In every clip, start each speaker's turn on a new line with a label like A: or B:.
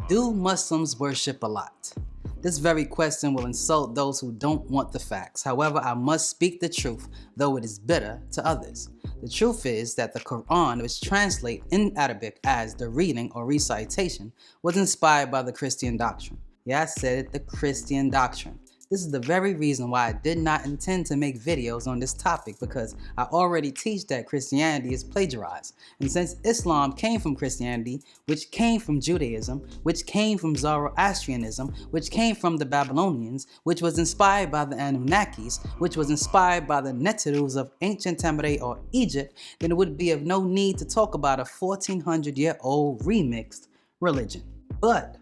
A: Do Muslims worship Al-lat? This very question will insult those who don't want the facts. However, I must speak the truth, though it is bitter to others. The truth is that the Quran, which translates in Arabic as the reading or recitation, was inspired by the Christian doctrine. Yeah, I said it, the Christian doctrine. This is the very reason why I did not intend to make videos on this topic, because I already teach that Christianity is plagiarized. And since Islam came from Christianity, which came from Judaism, which came from Zoroastrianism, which came from the Babylonians, which was inspired by the Anunnakis, which was inspired by the Neterus of ancient Tamaray or Egypt, then it would be of no need to talk about a 1400-year-old remixed religion. But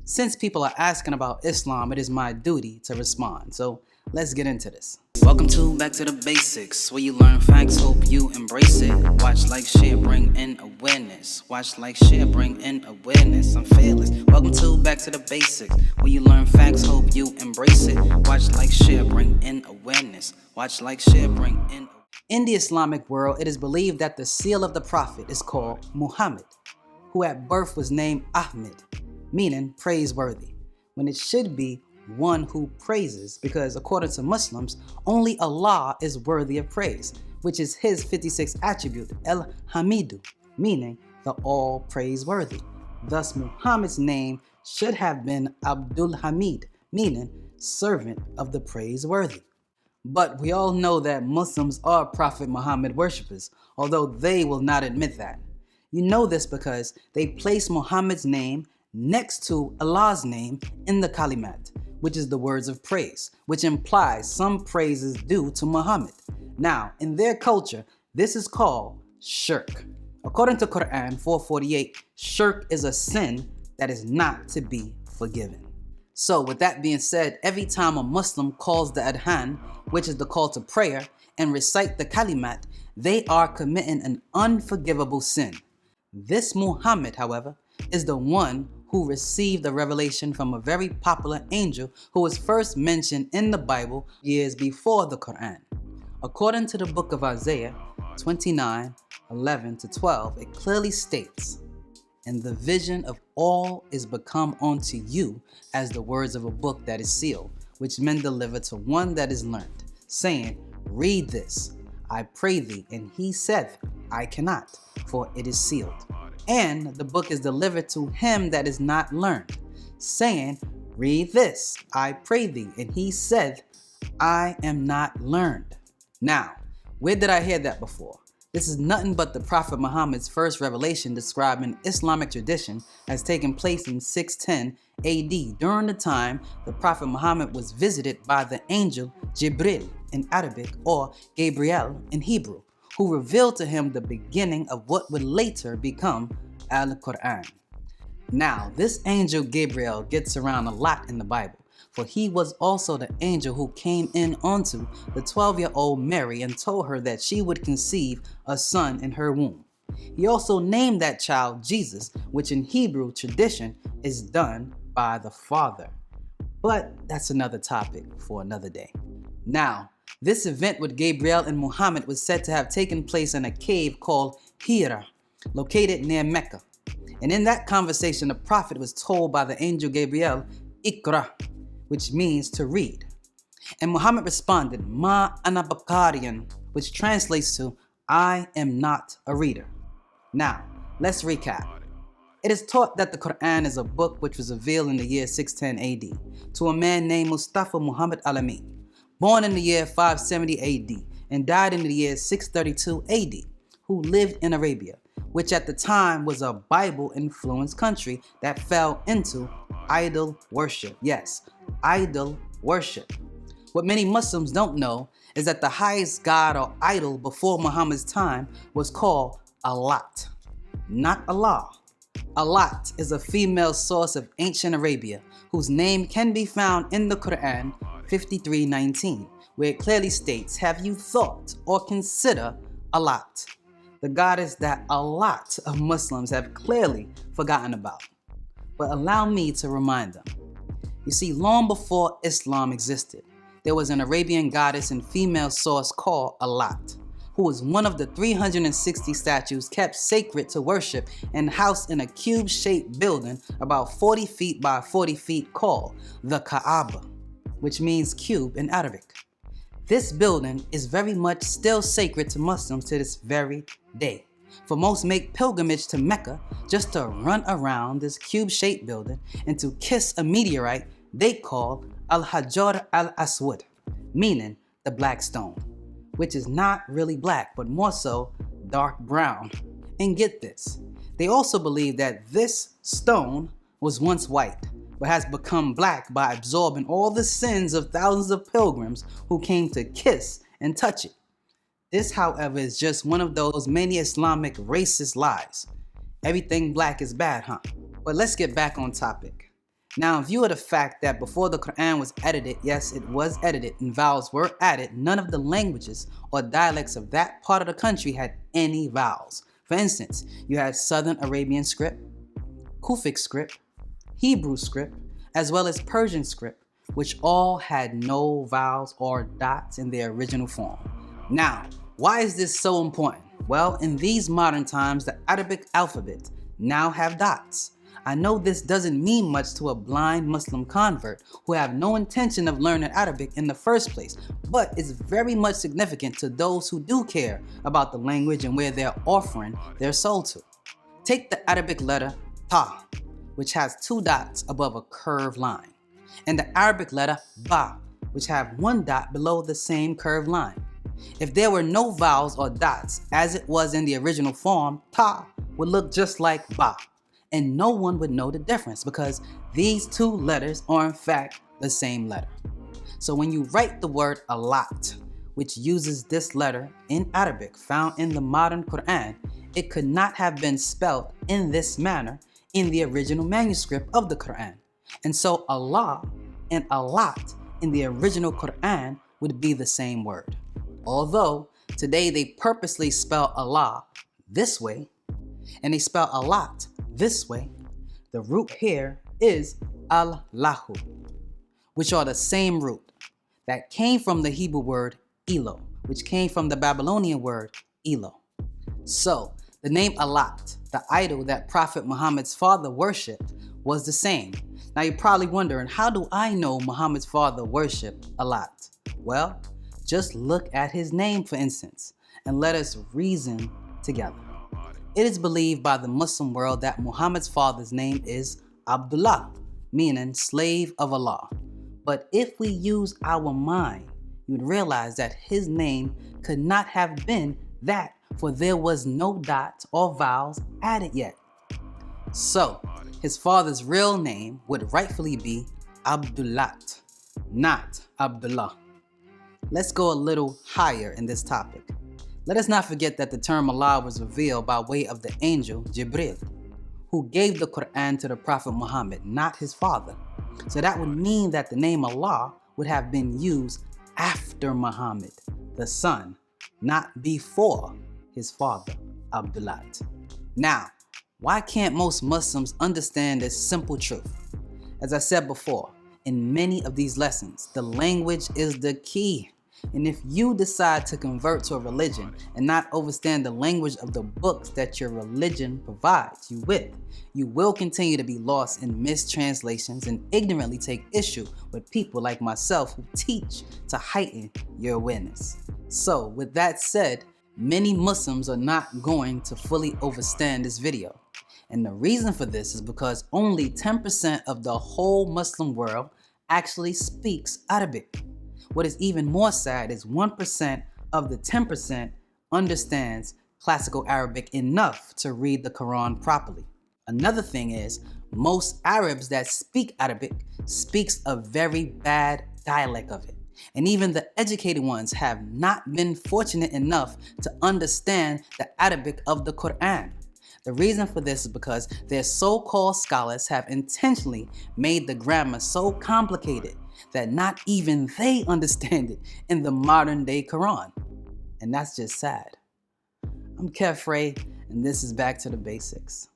A: since people are asking about Islam, it is my duty to respond. So let's get into this. Welcome to Back to the Basics, where you learn facts, hope you embrace it. Watch, like, share, bring in awareness. Watch, like, share, bring in awareness. I'm fearless. Welcome to Back to the Basics, where you learn facts, hope you embrace it. Watch, like, share, bring in awareness. Watch, like, share, bring in. In the Islamic world, it is believed that the seal of the Prophet is called Muhammad, who at birth was named Ahmed, meaning praiseworthy, when it should be one who praises, because according to Muslims, only Allah is worthy of praise, which is his 56th attribute, El-Hamidu, meaning the all praiseworthy. Thus, Muhammad's name should have been Abdul Hamid, meaning servant of the praiseworthy. But we all know that Muslims are Prophet Muhammad worshippers, although they will not admit that. You know this because they place Muhammad's name next to Allah's name in the kalimat, which is the words of praise, which implies some praise is due to Muhammad. Now, in their culture, this is called shirk. According to Quran 4:48, shirk is a sin that is not to be forgiven. So with that being said, every time a Muslim calls the adhan, which is the call to prayer, and recite the kalimat, they are committing an unforgivable sin. This Muhammad, however, is the one who received the revelation from a very popular angel who was first mentioned in the Bible years before the Quran. According to the book of Isaiah 29:11-12, it clearly states, "And the vision of all is become unto you as the words of a book that is sealed, which men deliver to one that is learned, saying, Read this, I pray thee. And he saith, I cannot, for it is sealed. And the book is delivered to him that is not learned, saying, Read this, I pray thee. And he said, I am not learned." Now, where did I hear that before? This is nothing but the Prophet Muhammad's first revelation described in Islamic tradition as taking place in 610 AD, during the time the Prophet Muhammad was visited by the angel Jibril in Arabic, or Gabriel in Hebrew, who revealed to him the beginning of what would later become Al-Quran. Now, this angel Gabriel gets around a lot in the Bible, for he was also the angel who came in onto the 12-year-old Mary and told her that she would conceive a son in her womb. He also named that child Jesus, which in Hebrew tradition is done by the father. But that's another topic for another day. Now, this event with Gabriel and Muhammad was said to have taken place in a cave called Hira, located near Mecca. And in that conversation, the prophet was told by the angel Gabriel, IQRA, which means to read. And Muhammad responded, Ma ana bakariyan, which translates to, I am not a reader. Now, let's recap. It is taught that the Quran is a book which was revealed in the year 610 AD to a man named Mustafa Muhammad Alamin, born in the year 570 AD and died in the year 632 AD, who lived in Arabia, which at the time was a Bible-influenced country that fell into idol worship. Yes, idol worship. What many Muslims don't know is that the highest god or idol before Muhammad's time was called Al-lat, not Allah. Al-lat is a female source of ancient Arabia whose name can be found in the Quran 53:19, where it clearly states, have you thought or consider Al-lat, the goddess that a lot of Muslims have clearly forgotten about. But allow me to remind them. You see, long before Islam existed, there was an Arabian goddess and female source called Al-lat, who was one of the 360 statues kept sacred to worship and housed in a cube-shaped building about 40 feet by 40 feet called the Kaaba, which means cube in Arabic. This building is very much still sacred to Muslims to this very day. For most make pilgrimage to Mecca just to run around this cube-shaped building and to kiss a meteorite they call Al-Hajar al-Aswad, meaning the black stone, which is not really black, but more so dark brown. And get this, they also believe that this stone was once white, but has become black by absorbing all the sins of thousands of pilgrims who came to kiss and touch it. This, however, is just one of those many Islamic racist lies. Everything black is bad, huh? But let's get back on topic. Now, in view of the fact that before the Quran was edited, yes, it was edited and vowels were added, none of the languages or dialects of that part of the country had any vowels. For instance, you had Southern Arabian script, Kufic script, Hebrew script, as well as Persian script, which all had no vowels or dots in their original form. Now, why is this so important? Well, in these modern times, the Arabic alphabet now have dots. I know this doesn't mean much to a blind Muslim convert who have no intention of learning Arabic in the first place, but it's very much significant to those who do care about the language and where they're offering their soul to. Take the Arabic letter Ta, which has 2 dots above a curved line, and the Arabic letter Ba, which have 1 dot below the same curved line. If there were no vowels or dots, as it was in the original form, Ta would look just like Ba, and no one would know the difference because these 2 letters are in fact the same letter. So when you write the word Al-lat, which uses this letter in Arabic found in the modern Quran, it could not have been spelled in this manner in the original manuscript of the Quran. And so Allah and Al-lat in the original Quran would be the same word. Although today they purposely spell Allah this way and they spell Al-lat this way, the root here is Allahu, which are the same root that came from the Hebrew word Elo, which came from the Babylonian word Elo. So the name Al-lat, the idol that Prophet Muhammad's father worshipped, was the same. Now you're probably wondering, how do I know Muhammad's father worshipped Al-lat? Well, just look at his name, for instance, and let us reason together. It is believed by the Muslim world that Muhammad's father's name is Abdullah, meaning slave of Allah. But if we use our mind, you'd realize that his name could not have been that, for there was no dots or vowels added yet. So, his father's real name would rightfully be Abdul-lat, not Abdullah. Let's go a little higher in this topic. Let us not forget that the term Allah was revealed by way of the angel Jibril, who gave the Quran to the Prophet Muhammad, not his father. So that would mean that the name Allah would have been used after Muhammad, the son, not before his father, Abdul-lat. Now, why can't most Muslims understand this simple truth? As I said before, in many of these lessons, the language is the key. And if you decide to convert to a religion and not understand the language of the books that your religion provides you with, you will continue to be lost in mistranslations and ignorantly take issue with people like myself who teach to heighten your awareness. So with that said, many Muslims are not going to fully understand this video. And the reason for this is because only 10% of the whole Muslim world actually speaks Arabic. What is even more sad is 1% of the 10% understands classical Arabic enough to read the Quran properly. Another thing is, most Arabs that speak Arabic speaks a very bad dialect of it. And even the educated ones have not been fortunate enough to understand the Arabic of the Quran. The reason for this is because their so-called scholars have intentionally made the grammar so complicated that not even they understand it in the modern day Quran. And that's just sad. I'm Kefre, and this is Back to the Basics.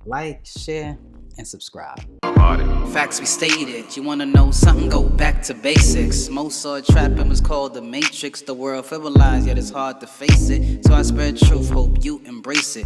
A: Like, share, and subscribe.
B: Party.
A: Facts we stated. You wanna know something? Go back to basics. Most saw trapping was called the Matrix. The world civilized, yet it's hard to face it. So I spread truth, hope you embrace it.